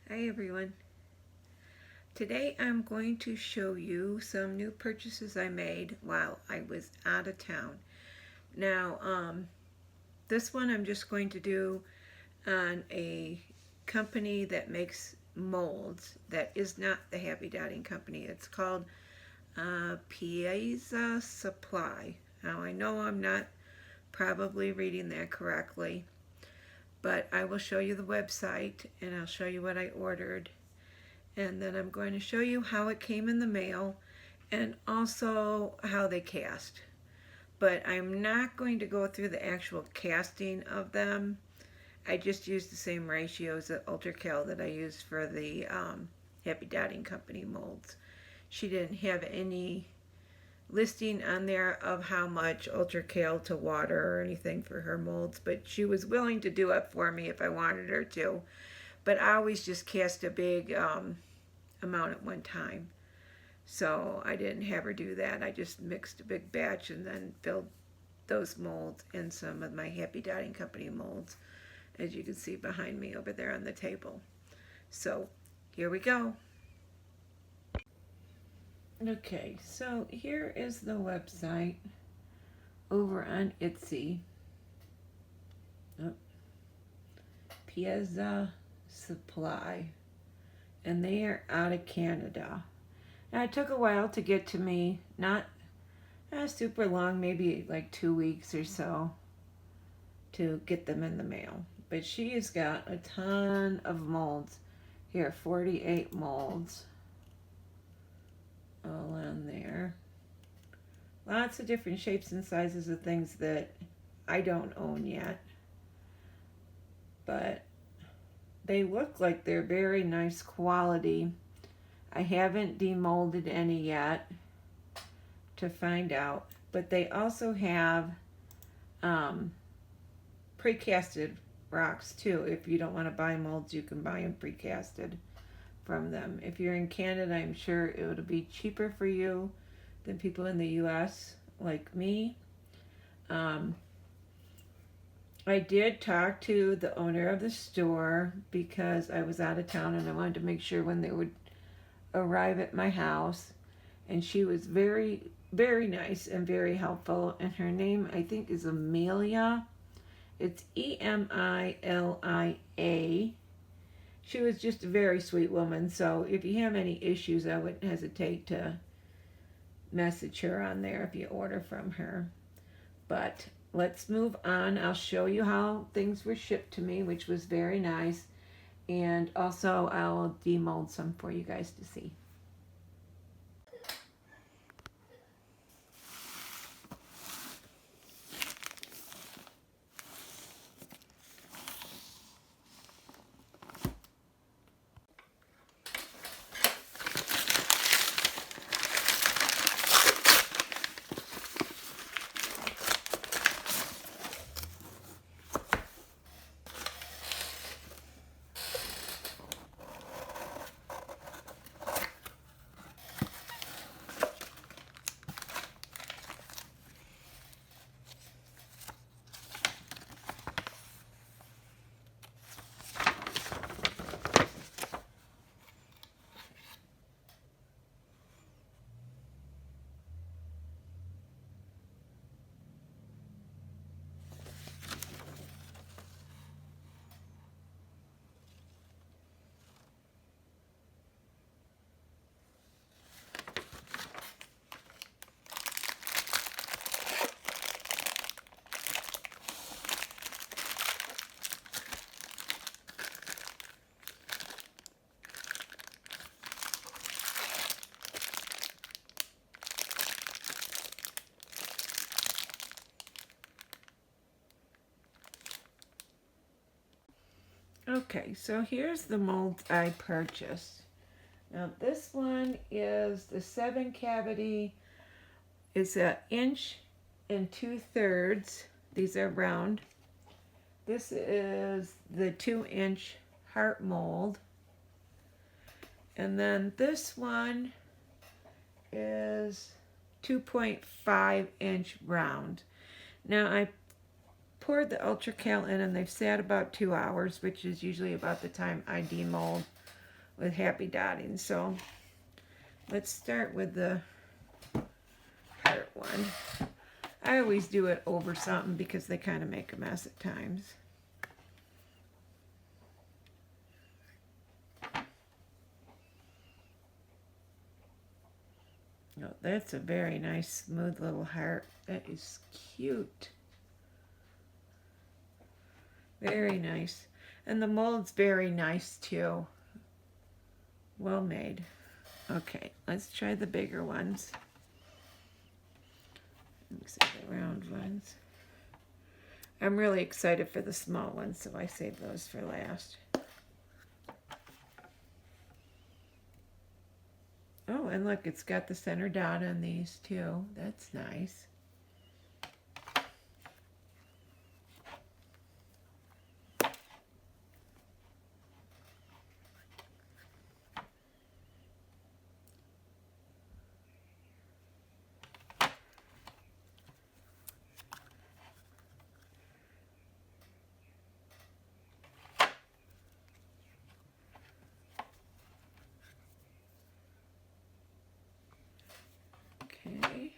Hi everyone. Today I'm going to show you some new purchases I made while I was out of town. Now, this one I'm just going to do on a company that makes molds that is not the Happy Dotting Company. It's called PiesaSupply. Now I know I'm not probably reading that correctly, but I will show you the website and I'll show you what I ordered. And then I'm going to show you how it came in the mail and also how they cast. But I'm not going to go through the actual casting of them. I just used the same ratios at UltraCal that I used for the Happy Dotting Company molds. She didn't have any listing on there of how much UltraCal to water or anything for her molds, but she was willing to do it for me if I wanted her to. But I always just cast a big amount at one time. So I didn't have her do that. I just mixed a big batch and then filled those molds in some of my Happy Dotting Company molds, as you can see behind me over there on the table. So here we go. Okay, so here is the website over on Etsy. Oh, PiesaSupply. And they are out of Canada. Now it took a while to get to me, not super long, maybe like 2 weeks or so to get them in the mail. But she has got a ton of molds. Here, 48 molds all on there. Lots of different shapes and sizes of things that I don't own yet. But they look like they're very nice quality. I haven't demolded any yet to find out, but they also have pre-casted rocks too. If you don't want to buy molds, you can buy them pre-casted from them. If you're in Canada, I'm sure it would be cheaper for you than people in the US like me. I did talk to the owner of the store because I was out of town and I wanted to make sure when they would arrive at my house. And she was very, very nice and very helpful. And her name, I think, is Amelia. It's Emilia. She was just a very sweet woman. So if you have any issues, I wouldn't hesitate to message her on there if you order from her. But let's move on. I'll show you how things were shipped to me, which was very nice. And also I'll demold some for you guys to see. Okay, so here's the molds I purchased. Now this one is the 7 cavity. It's an 1 2/3. These are round. This is the 2-inch heart mold. And then this one is 2.5-inch round. Now I poured the UltraCal in and they've sat about 2 hours, which is usually about the time I demold with happy dotting. So let's start with the heart one. I always do it over something because they kind of make a mess at times. Oh, that's a very nice, smooth little heart. That is cute. Very nice. And the mold's very nice too. Well made. Okay, let's try the bigger ones. Looks like the round ones. I'm really excited for the small ones, so I saved those for last. Oh, and look, it's got the center dot on these too. That's nice. Okay.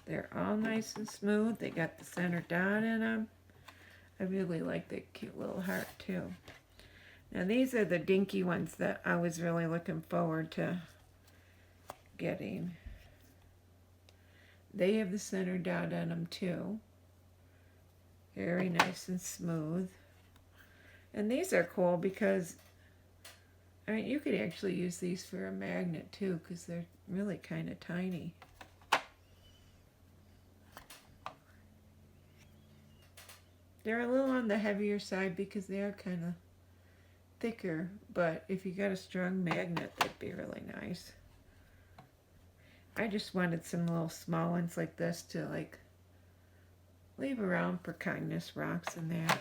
They're all nice and smooth. They got the center dot in them. I really like that cute little heart too. Now these are the dinky ones that I was really looking forward to getting. They have the center dot on them too. Very nice and smooth. And these are cool because, I mean, you could actually use these for a magnet too because they're really kind of tiny. They're a little on the heavier side because they are kind of thicker, but if you got a strong magnet, that'd be really nice. I just wanted some little small ones like this to like leave around for kindness rocks and that.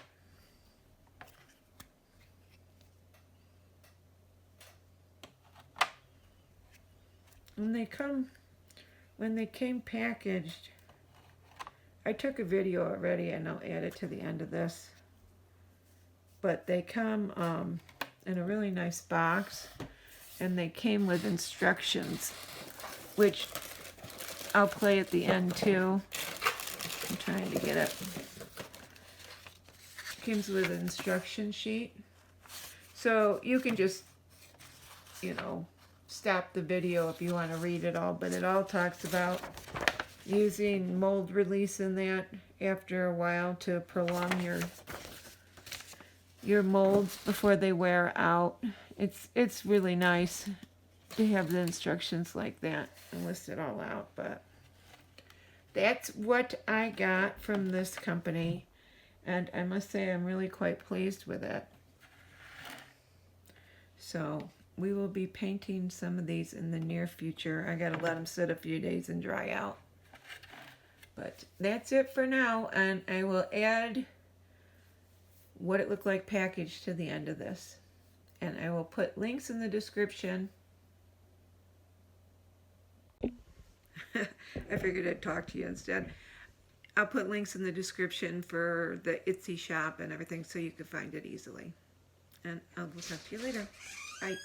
When they came packaged, I took a video already and I'll add it to the end of this. But they come in a really nice box, and they came with instructions, which I'll play at the end too. I'm trying to get it. Comes with an instruction sheet. So you can just, you know, stop the video if you want to read it all, but it all talks about using mold release in that after a while to prolong your molds before they wear out. It's really nice to have the instructions like that and list it all out, but that's what I got from this company, and I must say I'm really quite pleased with it. So we will be painting some of these in the near future. I gotta let them sit a few days and dry out. But that's it for now, and I will add what it looked like packaged to the end of this. And I will put links in the description. I figured I'd talk to you instead. I'll put links in the description for the Etsy shop and everything so you can find it easily. And I will talk to you later. Bye.